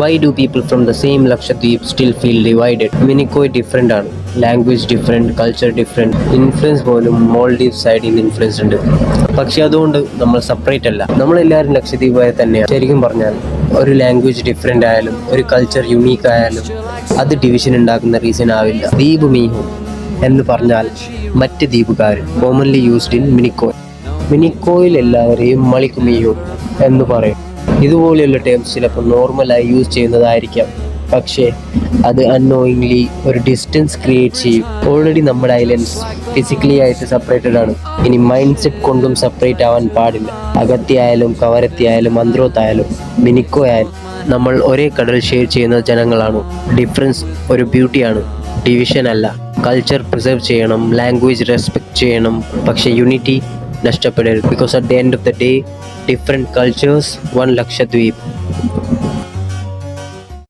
Why do people from the same Lakshadweep still feel divided? Minicoy different ആണ്, language different, culture different, influence പോലും Maldive സൈഡിൽ നിന്ന് influence ഉണ്ട്. പക്ഷെ അതുകൊണ്ട് നമ്മൾ സെപ്പറേറ്റ് അല്ല, നമ്മളെല്ലാവരും ലക്ഷദ്വീപായ തന്നെയാണ്. ശരിക്കും പറഞ്ഞാൽ ഒരു ലാംഗ്വേജ് ഡിഫറെൻ്റ് ആയാലും ഒരു കൾച്ചർ യുണീക്ക് ആയാലും അത് ഡിവിഷൻ ഉണ്ടാക്കുന്ന റീസൺ ആവില്ല. ദ്വീപ് മീഹു എന്ന് പറഞ്ഞാൽ മറ്റ് ദ്വീപുകാർ, കോമൺലി യൂസ്ഡ് ഇൻ മിനിക്കോയ്. മിനിക്കോയിൽ എല്ലാവരെയും മളിക്കുമിയോ എന്ന് പറയും. ഇതുപോലെയുള്ള ടേംസ് ചിലപ്പോൾ നോർമലായി യൂസ് ചെയ്യുന്നതായിരിക്കാം, പക്ഷേ അത് അൺനോയിങ്ലി ഒരു ഡിസ്റ്റൻസ് ക്രിയേറ്റ് ചെയ്യും. ഓൾറെഡി നമ്മുടെ ഐലൻഡ്സ് ഫിസിക്കലി ആയിട്ട് സെപ്പറേറ്റഡ് ആണ്. ഇനി മൈൻഡ് സെറ്റ് കൊണ്ടും സെപ്പറേറ്റ് ആവാൻ പാടില്ല. അഗത്തിയായാലും കവരത്തിയായാലും മന്ത്രോത്തായാലും മിനിക്കോ ആയാലും നമ്മൾ ഒരേ കടൽ ഷെയർ ചെയ്യുന്ന ജനങ്ങളാണ്. ഡിഫറൻസ് ഒരു ബ്യൂട്ടിയാണ്, ഡിവിഷൻ അല്ല. കൾച്ചർ പ്രിസർവ് ചെയ്യണം, ലാംഗ്വേജ് റെസ്പെക്ട് ചെയ്യണം, പക്ഷേ യൂണിറ്റി നഷ്ടപ്പെടരുത്. Because at the end of the day different cultures, one Lakshadweep.